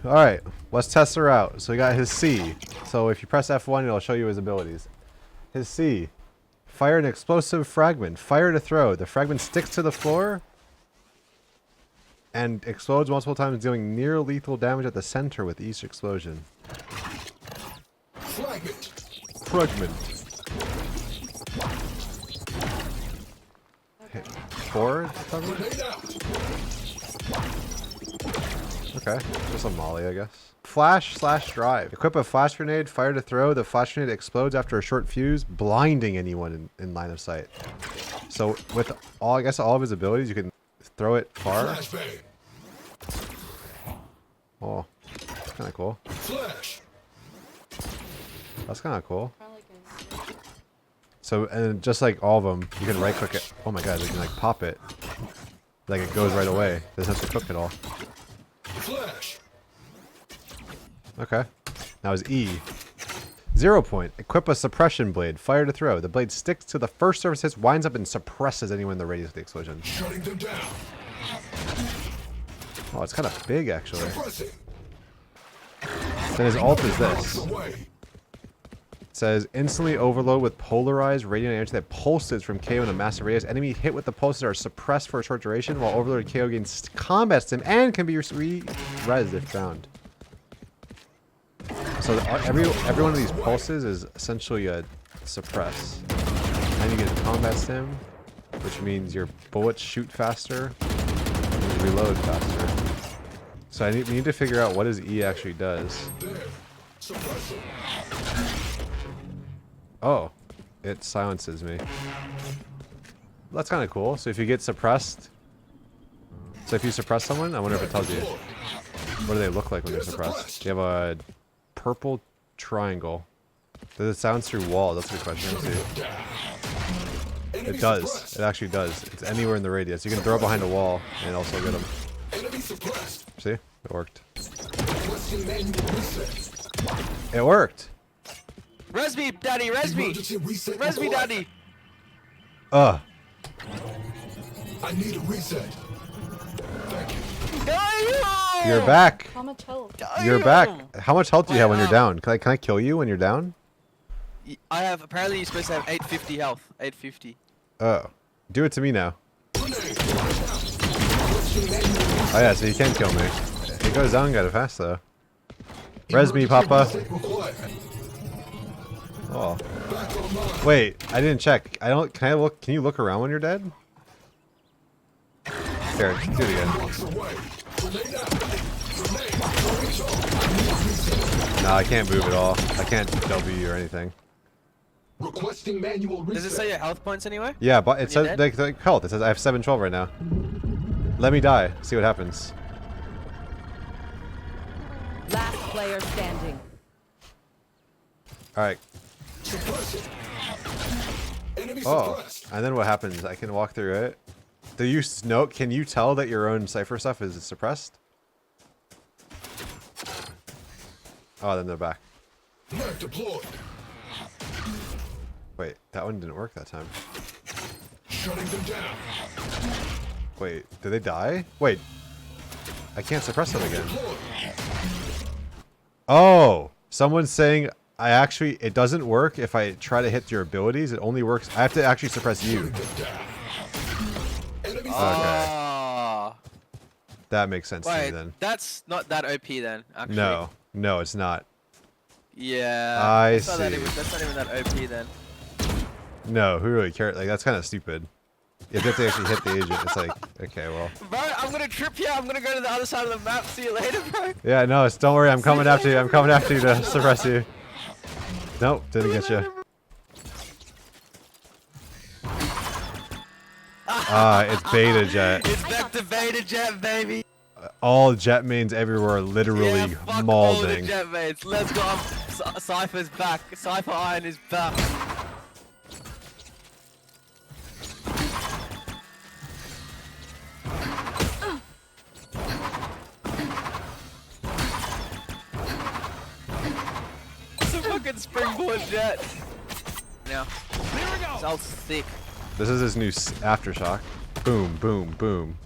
Alright, let's test her out. So we got his C. So if you press F1, it'll show you his abilities. His C. Fire an explosive fragment. Fire to throw. The fragment sticks to the floor and explodes multiple times, dealing near lethal damage at the center with each explosion. Fragment. Fragment. Hit 4? Okay, just a molly, I guess. Flash/drive. Equip a flash grenade, fire to throw. The flash grenade explodes after a short fuse, blinding anyone in line of sight. So with all, I guess all of his abilities, you can throw it far. Oh, that's kind of cool. That's kind of cool. So, and just like all of them, you can right click it. Oh my god, you can like pop it. Like it goes right away. Doesn't have to cook at all. Okay. Now his E. 0 point. Equip a suppression blade. Fire to throw. The blade sticks to the first surface hits, winds up, and suppresses anyone in the radius of the explosion. Shutting them down. Oh, it's kind of big, actually. Then his ult is this. It says, instantly overload with polarized radiant energy that pulses from KO in a massive radius. Enemy hit with the pulses are suppressed for a short duration, while overloaded KO gains combat stim and can be re-resed if found. So every one of these pulses is essentially a suppress. And you get combat stim, which means your bullets shoot faster and you reload faster. So we need to figure out what his E actually does. Oh, it silences me. That's kind of cool. So if you get suppressed, so if you suppress someone, I wonder if it tells you. What do they look like when they're suppressed? Do you have a purple triangle? Does it sound through walls? That's a good question. Let's see. It does. It actually does. It's anywhere in the radius. You can throw it behind a wall and also get them. See? It worked. It worked! Res me, daddy, res me! Res me, daddy! I need a reset. Thank you. You're back! How much health? You're back! How much health do you have when you're down? Can I kill you when you're down? I have, apparently you're supposed to have 850 health. 850. Oh. Do it to me now. Oh yeah, so you can kill me. It goes down kind of fast though. Res me, Papa. Oh. Wait, I didn't check. Can I look? Can you look around when you're dead? Here, do it again. No, I can't move at all. I can't W or anything. Requesting manual reset. Does it say your health points anywhere? Yeah, but it says like health. It says I have 712 right now. Let me die. See what happens. Last player standing. All right. Oh, and then what happens? I can walk through it. Do you know? Can you tell that your own cipher stuff is suppressed? Oh, then they're back. Wait, that one didn't work that time. Shutting them down. Wait, did they die? Wait, I can't suppress them again. Oh, someone's saying it doesn't work if I try to hit your abilities. It only works. I have to actually suppress you. Okay. That makes sense to me then. That's not that OP then, actually. No, it's not. Yeah. I see. That's not even that OP then. No, who really cares? Like, that's kind of stupid. If you have to actually hit the agent, it's like, okay, well. Bro, I'm gonna trip you. I'm gonna go to the other side of the map. See you later, bro. Yeah, no, don't worry. I'm coming after you. I'm coming after you to suppress you. Nope, didn't get you. It's beta jet. It's back to beta jet, baby. All jet mains everywhere are literally fuck maulding. all the jet mains. Let's go. Cypher's back. Cypher Iron is back. It's a fucking springboard jet. Now, here we go. It's all thick. This is his new aftershock. Boom, boom, boom.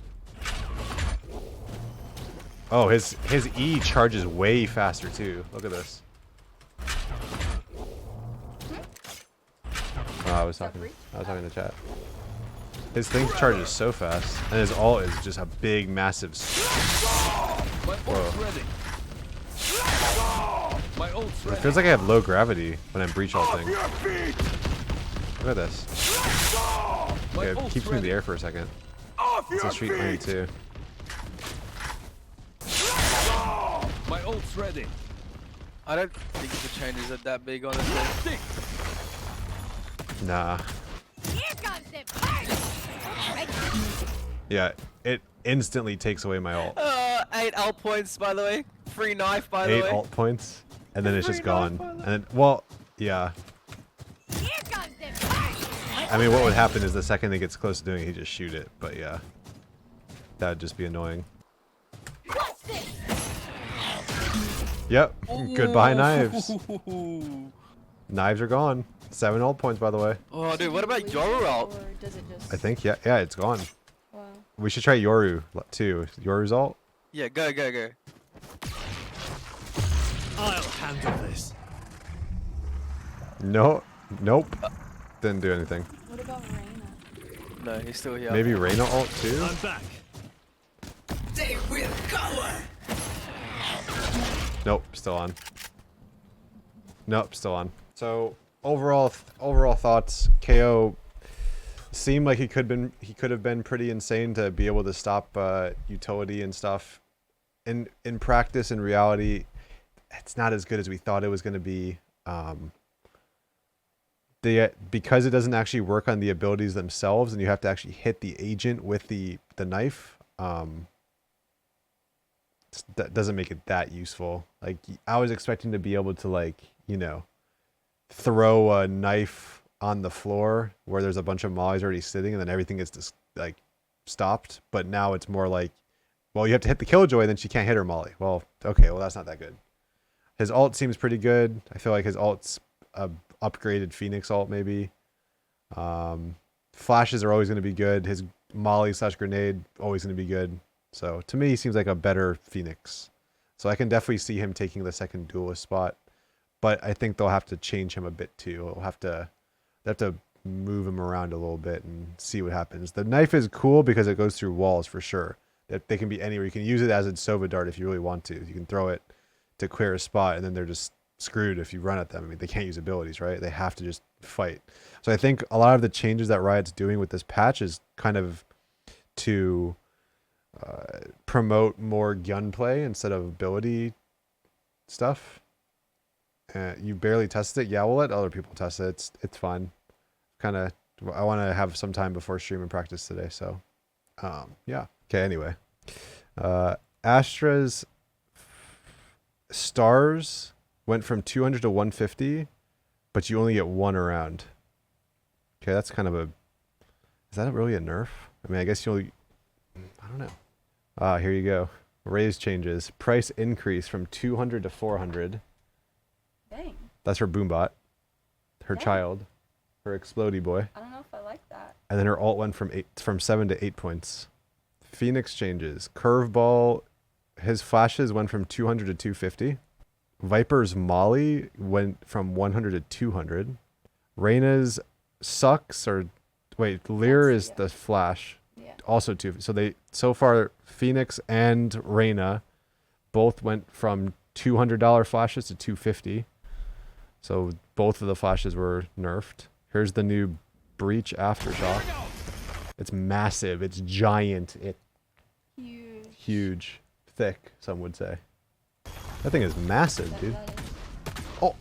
Oh, his E charges way faster too. Look at this. Oh, I was talking to chat. His thing charges so fast, and his ult is just a big, massive. Whoa. It feels like I have low gravity when I'm breach ulting. Look at this. Okay, it keeps me in the air for a second. It's a street lane too. My ult's ready. I don't think the changes are that big, honestly. Nah. Here comes the party. Yeah, it instantly takes away my ult. 8 ult points, by the way. Free knife, by the 8 way. ult points, and then it's just Free knife, gone. by the way. And then, well, yeah. Here comes the party. I mean, what would happen is the second it gets close to doing it, he just shoot it. But yeah, that would just be annoying. What's this? Yep. Goodbye, knives. Ooh. Knives are gone. 7 ult points, by the way. Oh, dude, what about Yoru ult? Or does it just... I think, yeah, it's gone. Wow. We should try Yoru too. Yoru's ult. Yeah, go, go, go. I'll handle this. No, nope. Didn't do anything. What about Reyna? No, he's still here. Maybe Reyna ult too. I'm back. Nope, still on. Nope, still on. So overall thoughts. KO seemed like he could have been pretty insane to be able to stop utility and stuff. In practice, in reality, it's not as good as we thought it was going to be. Because it doesn't actually work on the abilities themselves, and you have to actually hit the agent with the knife. That doesn't make it that useful. Like, I was expecting to be able to, like, you know, throw a knife on the floor where there's a bunch of mollies already sitting, and then everything gets just, like, stopped. But now it's more like, well, you have to hit the killjoy, then she can't hit her molly. Well, okay, well, that's not that good. His ult seems pretty good. I feel like his ult's a upgraded Phoenix ult, maybe. Flashes are always going to be good. His molly / grenade always going to be good. So to me, he seems like a better Phoenix. So I can definitely see him taking the second duelist spot. But I think they'll have to change him a bit too. They have to move him around a little bit and see what happens. The knife is cool because it goes through walls for sure. They can be anywhere. You can use it as a Sova dart if you really want to. You can throw it to clear a spot, and then they're just screwed if you run at them. I mean, they can't use abilities, right? They have to just fight. So I think a lot of the changes that Riot's doing with this patch is kind of to promote more gunplay instead of ability stuff. You barely tested it. Yeah, we'll let other people test it. It's fine. Kind of, I want to have some time before stream and practice today. So, yeah. Okay. Anyway, Astra's stars went from 200 to 150, but you only get one around. Okay, that's kind of a. Is that really a nerf? I mean, I guess you'll. I don't know. Here you go. Raise changes. Price increase from 200 to 400. Dang. That's her boombot. Her Dang. child. Her explodey boy. I don't know if I like that. And then her ult went from 7 to 8 points. Phoenix changes. Curveball. His flashes went from 200 to 250. Viper's molly went from 100 to 200. Reyna's sucks or wait, Lear is the flash. Yeah. Also so far Phoenix and Reyna both went from $200 flashes to 250. So both of the flashes were nerfed. Here's the new Breach Aftershock. It's massive. It's giant. It's Huge. huge. Thick, some would say. That thing is massive, dude. Oh,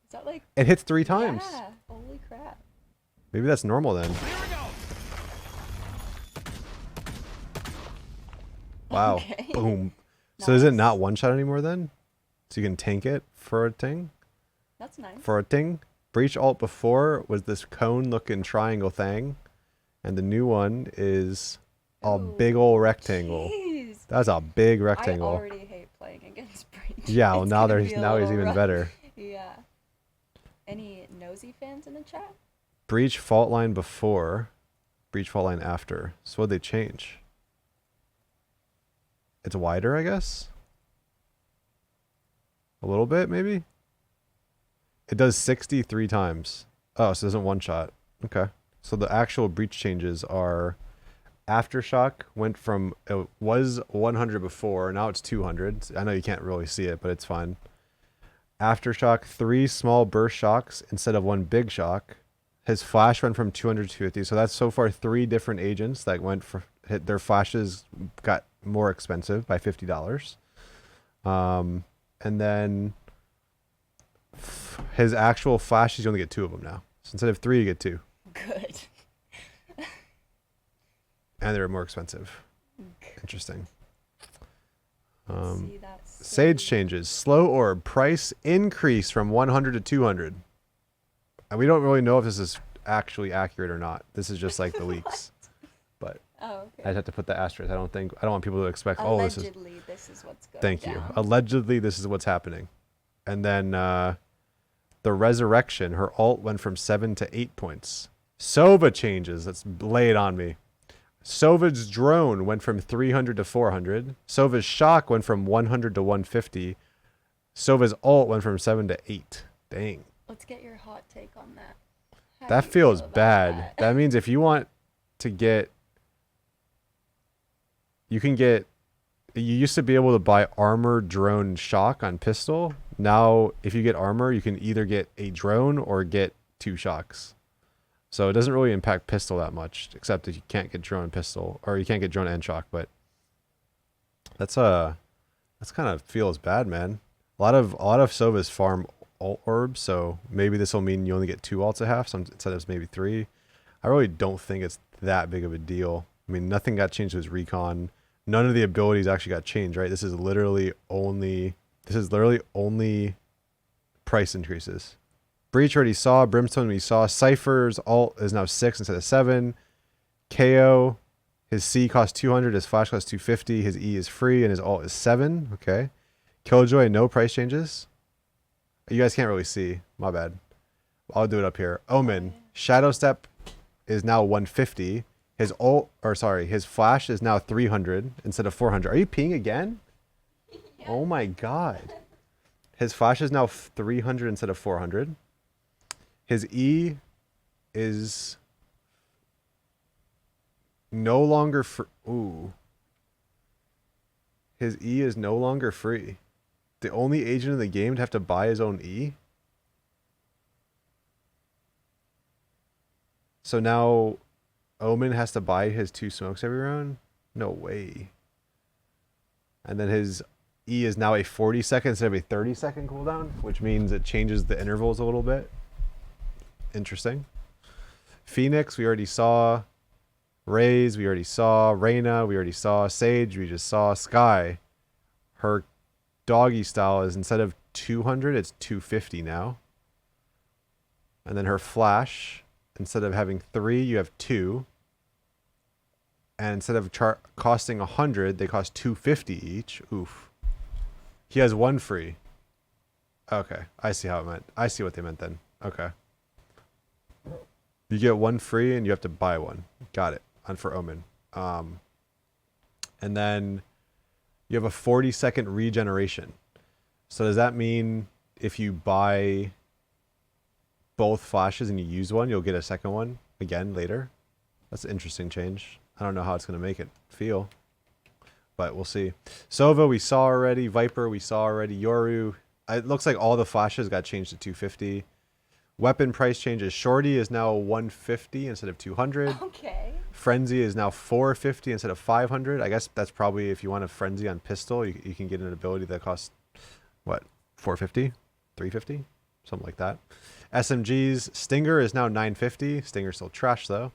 Is that like... it hits 3 times. Yeah. Holy crap. Maybe that's normal then. Wow. Okay. Boom. So is it Nice. not one shot anymore then? So you can tank it for a ting? That's nice. For a ting? Breach ult before was this cone looking triangle thing. And the new one is a Ooh, big old rectangle. Jeez. That's a big I rectangle. already hate playing against Breach. Yeah, well It's now gonna he's be a now he's little even rough. better. Yeah. Any nosy fans in the chat? Breach fault line before, Breach fault line after. So what'd they change? It's wider, I guess. A little bit, maybe. It does 63 times. Oh, so it doesn't one shot. Okay. So the actual breach changes are Aftershock went from, it was 100 before, now it's 200. I know you can't really see it, but it's fine. Aftershock, 3 small burst shocks instead of 1 big shock. His flash went from 200 to 250. So that's so far 3 different agents that went for, hit their flashes got more expensive by $50. And then his actual flashes, you only get 2 of them now. So instead of 3, you get 2. Good. And they're more expensive. Interesting. See, that's Sage changes. Slow orb. Price increase from 100 to 200. And we don't really know if this is actually accurate or not. This is just like the leaks. But Oh, I'd okay. have to put the asterisk. I don't want people to expect, oh, this is... Allegedly, this is what's going Thank down. you. Allegedly, this is what's happening. And then the Resurrection, her ult went from 7 to 8 points. Sova changes. Let's lay it on me. Sova's drone went from 300 to 400. Sova's shock went from 100 to 150. Sova's ult went from 7 to 8. Dang. Let's get your hot take on that. How do That you feels feel about bad. that? That means if you want to get... You can get... You used to be able to buy armor, drone, shock on pistol. Now, if you get armor, you can either get a drone or get 2 shocks. So it doesn't really impact pistol that much, except if you can't get drone and pistol, or you can't get drone and shock. But that's kind of feels bad, man. A lot of Sovas farm ult orbs, so maybe this will mean you only get 2 ults a half instead of maybe 3. I really don't think it's that big of a deal. I mean, nothing got changed to his recon. None of the abilities actually got changed, right? This is literally only price increases. Breach already saw. Brimstone we saw. Cypher's ult is now 6 instead of 7. KO, his C costs 200. His flash costs 250. His E is free and his ult is 7. Okay. Killjoy, no price changes. You guys can't really see. My bad. I'll do it up here. Omen, Shadow Step is now 150. His his flash is now 300 instead of 400. Are you peeing again? Oh my god. His flash is now 300 instead of 400. His E is no longer ooh. His E is no longer free. The only agent in the game to have to buy his own E. So now Omen has to buy his 2 smokes every round? No way. And then his E is now a 40-second instead of a 30-second cooldown, which means it changes the intervals a little bit. Interesting. Phoenix, we already saw. Raze, we already saw. Reyna, we already saw. Sage, we just saw. Sky, her doggy style is instead of 200, it's 250 now. And then her flash, instead of having 3, you have 2. And instead of costing 100, they cost 250 each. Oof. He has 1 free. Okay, I see how it meant. I see what they meant then. Okay. You get 1 free and you have to buy 1. Got it. And for Omen. And then you have a 40-second regeneration. So does that mean if you buy both flashes and you use one, you'll get a second one again later? That's an interesting change. I don't know how it's going to make it feel, but we'll see. Sova, we saw already. Viper, we saw already. Yoru. It looks like all the flashes got changed to 250. Weapon price changes. Shorty is now 150 instead of 200. Okay. Frenzy is now 450 instead of 500. I guess that's probably if you want a Frenzy on pistol, you can get an ability that costs, what, 450? 350? Something like that. SMGs. Stinger is now 950. Stinger's still trash, though.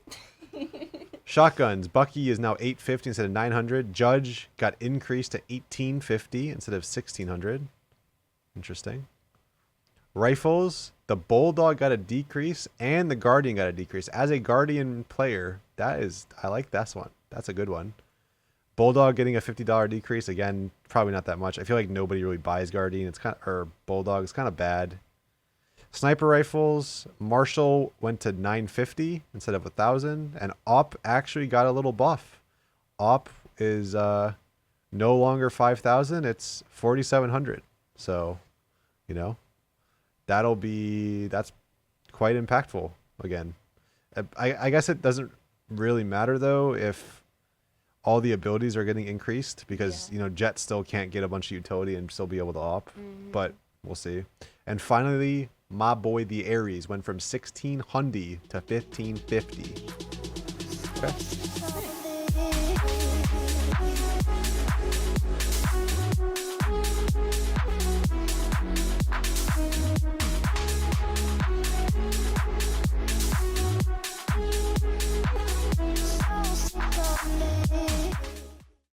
Shotguns. Bucky is now 850 instead of 900. Judge got increased to 1850 instead of 1600. Interesting. Rifles. The Bulldog got a decrease and the Guardian got a decrease. As a Guardian player, I like this one. That's a good one. Bulldog getting a $50 decrease. Again, probably not that much. I feel like nobody really buys Guardian. Or Bulldog. It's kind of bad. Sniper rifles. Marshall went to 950 instead of 1,000. And Op actually got a little buff. Op is no longer 5,000, it's 4,700. So, you know, that's quite impactful again. I guess it doesn't really matter though if all the abilities are getting increased because, you know, Jet still can't get a bunch of utility and still be able to op, but we'll see. And finally, my boy the Ares went from 1,600 to 1,550. Okay.